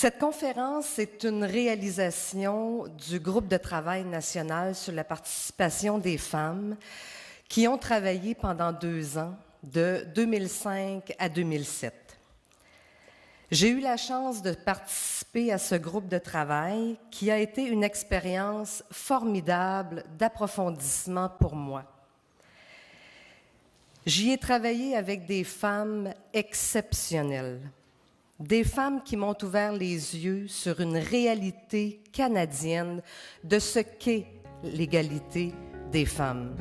Cette conférence est une réalisation du groupe de travail national sur la participation des femmes qui ont travaillé pendant 2 ans, de 2005 à 2007. J'ai eu la chance de participer à ce groupe de travail qui a été une expérience formidable d'approfondissement pour moi. J'y ai travaillé avec des femmes exceptionnelles, des femmes qui m'ont ouvert les yeux sur une réalité canadienne de ce qu'est l'égalité des femmes.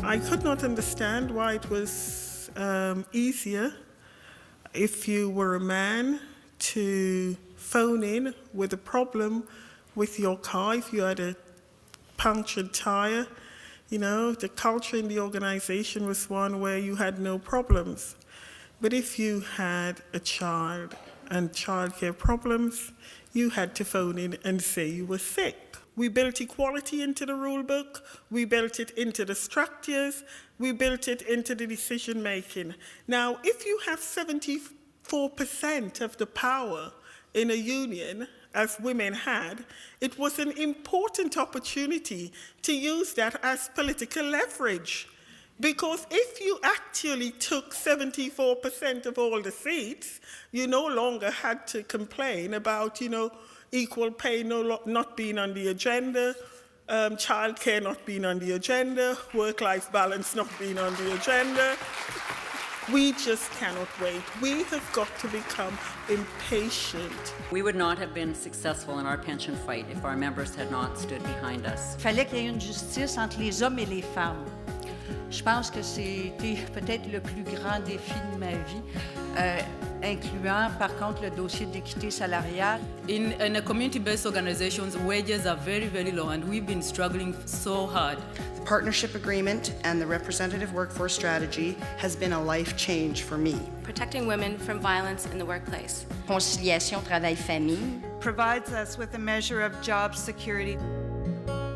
I could not understand why it was easier if you were a man to phone in with a problem with your car, if you had a punctured tire. You know, the culture in the organization was one where you had no problems. But if you had a child and childcare problems, you had to phone in and say you were sick. We built equality into the rule book, we built it into the structures, we built it into the decision making. Now, if you have 74% of the power in a union, as women had, it was an important opportunity to use that as political leverage. Because if you actually took 74% of all the seats, you no longer had to complain about, equal pay not being on the agenda, childcare not being on the agenda, work-life balance not being on the agenda. We just cannot wait. We have got to become impatient. We would not have been successful in our pension fight if our members had not stood behind us. Il fallait qu'il y ait une justice entre les hommes et les femmes. Je pense que c'était peut-être le plus grand défi de ma vie, incluant par contre le dossier de l'équité salariale. In a community-based organizations, wages are very, very low, and we've been struggling so hard. The partnership agreement and the representative workforce strategy has been a life change for me. Protecting women from violence in the workplace. Conciliation travail-famille. Provides us with a measure of job security.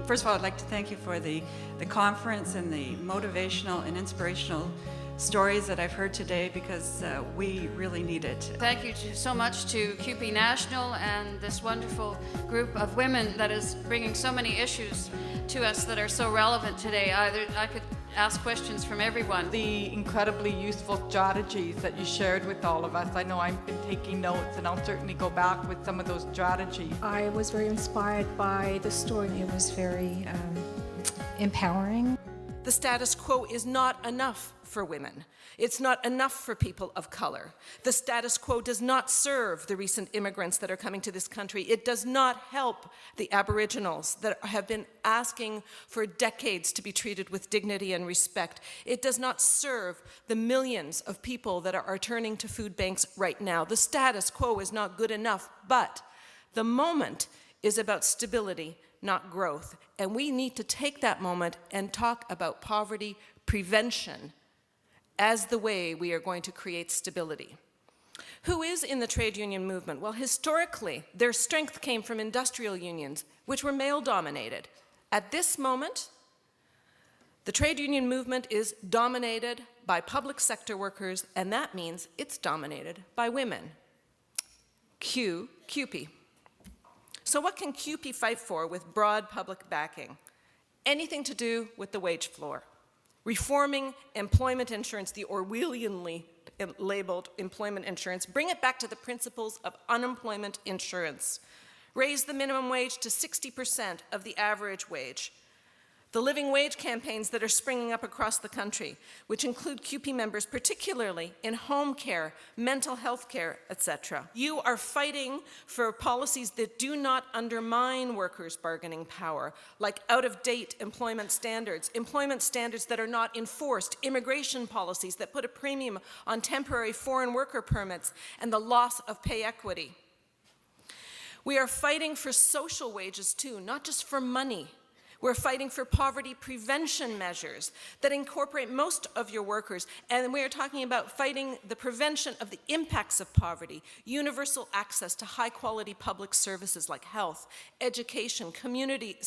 First of all, I'd like to thank you for the conference and the motivational and inspirational stories that I've heard today, because we really need it. Thank you so much to CUPE National and this wonderful group of women that is bringing so many issues to us that are so relevant today. I could ask questions from everyone. The incredibly useful strategies that you shared with all of us. I know I've been taking notes, and I'll certainly go back with some of those strategies. I was very inspired by the story. It was very empowering. The status quo is not enough for women. It's not enough for people of color. The status quo does not serve the recent immigrants that are coming to this country. It does not help the Aboriginals that have been asking for decades to be treated with dignity and respect. It does not serve the millions of people that are turning to food banks right now. The status quo is not good enough, but the moment is about stability, not growth. And we need to take that moment and talk about poverty prevention as the way we are going to create stability. Who is in the trade union movement? Well, historically, their strength came from industrial unions, which were male-dominated. At this moment, the trade union movement is dominated by public sector workers, and that means it's dominated by women. CUPE. So what can CUPE fight for with broad public backing? Anything to do with the wage floor. Reforming employment insurance, the Orwellianly labeled employment insurance, bring it back to the principles of unemployment insurance. Raise the minimum wage to 60% of the average wage. The living wage campaigns that are springing up across the country, which include CUPE members, particularly in home care, mental health care, etc. You are fighting for policies that do not undermine workers' bargaining power, like out-of-date employment standards that are not enforced, immigration policies that put a premium on temporary foreign worker permits, and the loss of pay equity. We are fighting for social wages too, not just for money. We're fighting for poverty prevention measures that incorporate most of your workers. And we are talking about fighting the prevention of the impacts of poverty, universal access to high-quality public services like health, education, community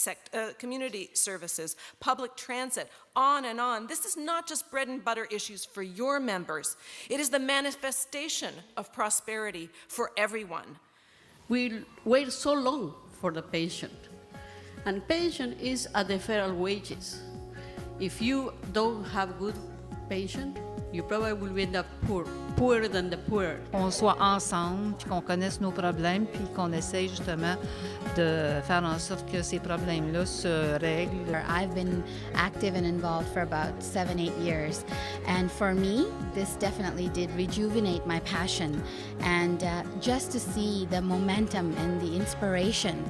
services, public transit, on and on. This is not just bread and butter issues for your members. It is the manifestation of prosperity for everyone. We wait so long for the patient. And pension is a deferral wages. If you don't have good pension, you probably will end up poor, poorer than the poor. Qu'on soit ensemble, puis qu'on connaisse nos problèmes, puis qu'on essaye justement de faire en sorte que ces problèmes-là se règlent. I've been active and involved for about 7-8 years, and for me, this definitely did rejuvenate my passion. And just to see the momentum and the inspiration,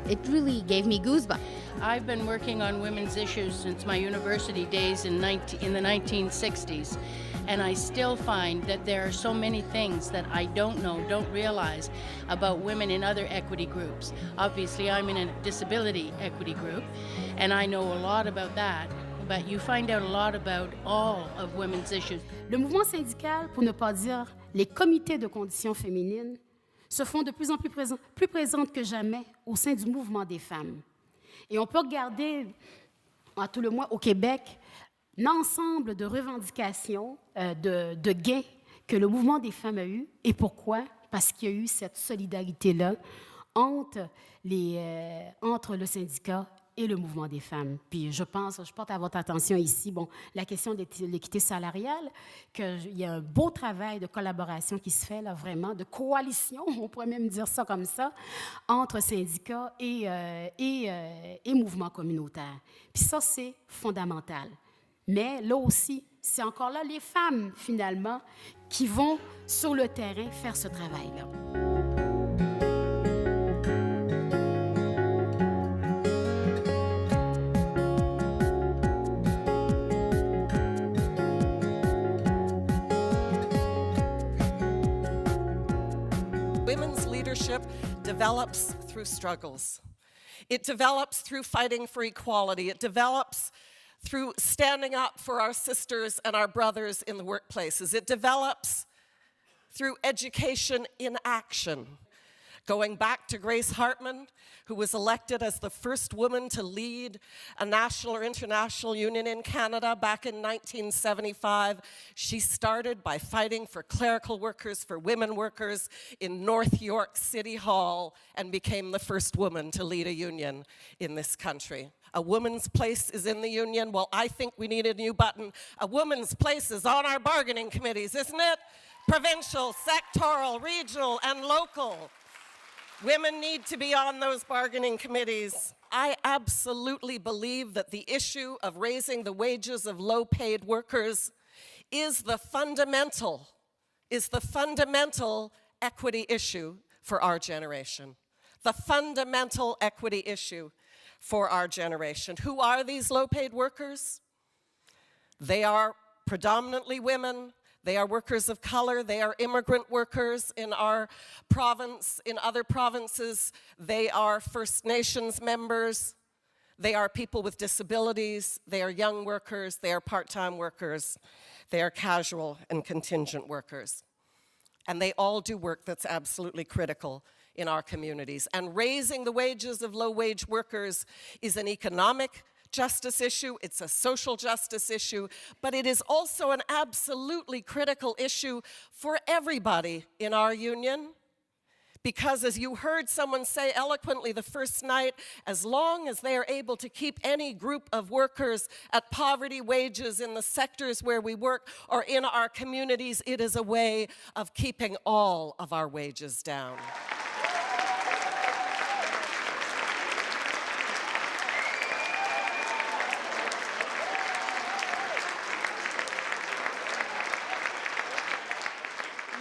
it really gave me goosebumps. I've been working on women's issues since my university days in the 1960s, and I still find that there are so many things that I don't know, don't realize about women in other equity groups. Obviously, I'm in a disability equity group, and I know a lot about that, but you find out a lot about all of women's issues. Le mouvement syndical, pour ne pas dire les comités de conditions féminines, se font de plus en plus présentes que jamais au sein du mouvement des femmes. Et on peut regarder, à tout le moins au Québec, l'ensemble de revendications, de gains que le mouvement des femmes a eu. Et pourquoi? Parce qu'il y a eu cette solidarité-là entre le syndicat et le mouvement des femmes. Puis je porte à votre attention ici, la question de l'équité salariale, qu'il y a un beau travail de collaboration qui se fait là, vraiment, de coalition, on pourrait même dire ça comme ça, entre syndicats et mouvements communautaires. Puis ça, c'est fondamental. Mais là aussi, c'est encore là les femmes, finalement, qui vont sur le terrain faire ce travail-là. Women's leadership develops through struggles. It develops through fighting for equality. It develops through standing up for our sisters and our brothers in the workplaces. It develops through education in action. Going back to Grace Hartman, who was elected as the first woman to lead a national or international union in Canada back in 1975, she started by fighting for clerical workers, for women workers in North York City Hall, and became the first woman to lead a union in this country. A woman's place is in the union. Well, I think we need a new button. A woman's place is on our bargaining committees, isn't it? Provincial, sectoral, regional, and local. Women need to be on those bargaining committees. I absolutely believe that the issue of raising the wages of low-paid workers is the fundamental equity issue for our generation. The fundamental equity issue for our generation. Who are these low-paid workers? They are predominantly women. They are workers of color. They are immigrant workers in our province. In other provinces, they are First Nations members. They are people with disabilities. They are young workers. They are part-time workers. They are casual and contingent workers. And they all do work that's absolutely critical in our communities. And raising the wages of low-wage workers is an economic justice issue, it's a social justice issue, but it is also an absolutely critical issue for everybody in our union. Because as you heard someone say eloquently the first night, as long as they are able to keep any group of workers at poverty wages in the sectors where we work or in our communities, it is a way of keeping all of our wages down.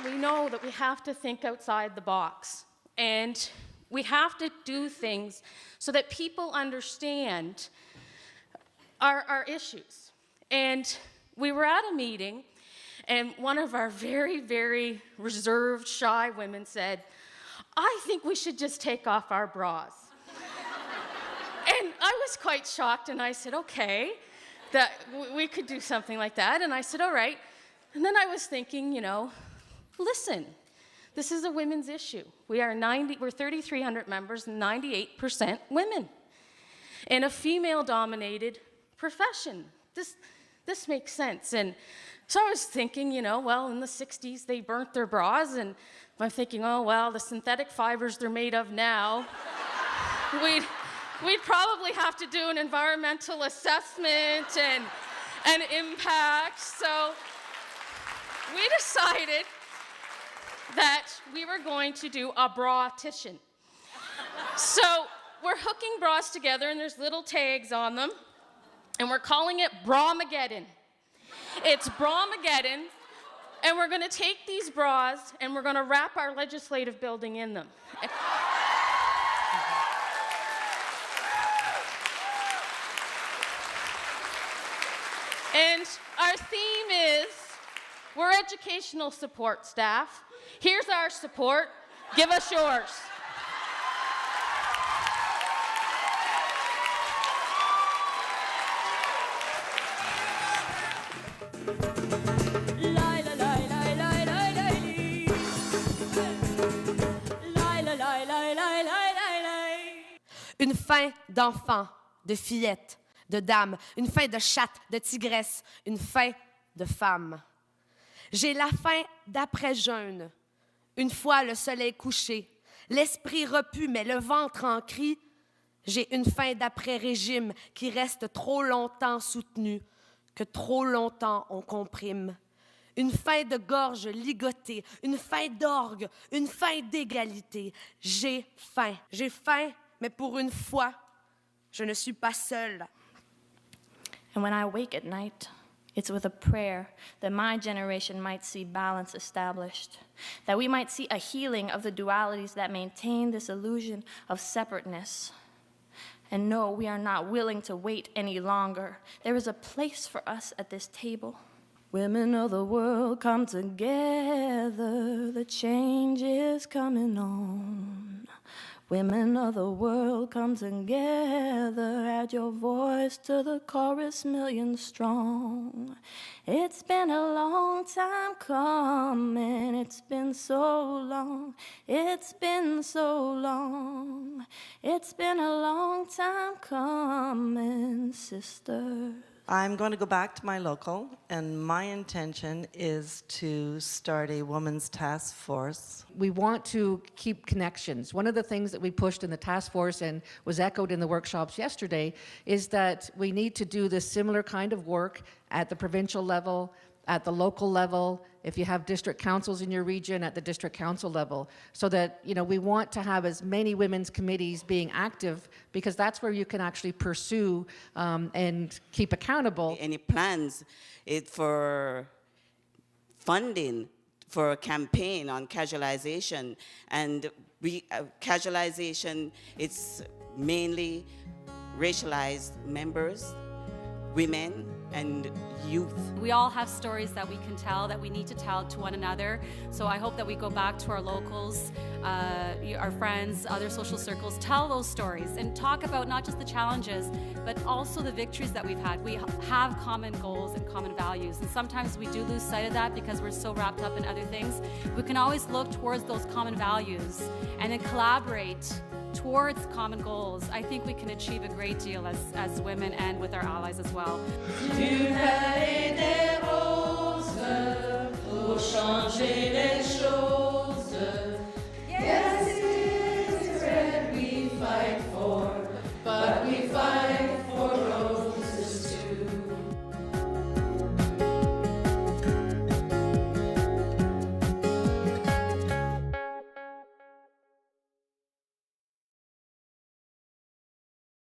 We know that we have to think outside the box, and we have to do things so that people understand our issues. And we were at a meeting, and one of our very, very reserved, shy women said, "I think we should just take off our bras." And I was quite shocked, and I said, okay, that we could do something like that. And I said, all right. And then I was thinking, listen, this is a women's issue. We're 3,300 members, 98% women in a female-dominated profession. This makes sense. And so I was thinking, well, in the 60s, they burnt their bras, and I'm thinking, oh, well, the synthetic fibers they're made of now, we'd probably have to do an environmental assessment and impact. So we decided that we were going to do a bra-tition. So we're hooking bras together, and there's little tags on them, and we're calling it Bra-mageddon. It's Bra-mageddon, and we're going to take these bras, and we're going to wrap our legislative building in them. And our theme is, we're educational support staff. Here's our support. Give us yours. Une faim d'enfants, de fillettes, de dames, une faim de chattes, de tigresses, une faim de femmes. J'ai la faim d'après-jeûne, une fois le soleil couché, l'esprit repu mais le ventre en crie. J'ai une faim d'après-régime qui reste trop longtemps soutenue, que trop longtemps on comprime. Une faim de gorge ligotée, une faim d'orgue, une faim d'égalité. J'ai faim, mais pour une fois, je ne suis pas seule. And when I wake at night, it's with a prayer that my generation might see balance established, that we might see a healing of the dualities that maintain this illusion of separateness. And no, we are not willing to wait any longer. There is a place for us at this table. Women of the world, come together. The change is coming on. Women of the world, come together. Add your voice to the chorus, million strong. It's been a long time coming. It's been so long. It's been so long. It's been a long time coming, sister. I'm going to go back to my local, and my intention is to start a women's task force. We want to keep connections. One of the things that we pushed in the task force and was echoed in the workshops yesterday is that we need to do this similar kind of work at the provincial level, at the local level, if you have district councils in your region, at the district council level, so that, we want to have as many women's committees being active, because that's where you can actually pursue and keep accountable. Any plans for funding for a campaign on casualization, and casualization, it's mainly racialized members, women, and youth. We all have stories that we can tell, that we need to tell to one another. So I hope that we go back to our locals, our friends, other social circles, tell those stories and talk about not just the challenges, but also the victories that we've had. We have common goals and common values, and sometimes we do lose sight of that because we're so wrapped up in other things. We can always look towards those common values and then collaborate towards common goals. I think we can achieve a great deal as women and with our allies as well. Du palais des roses pour changer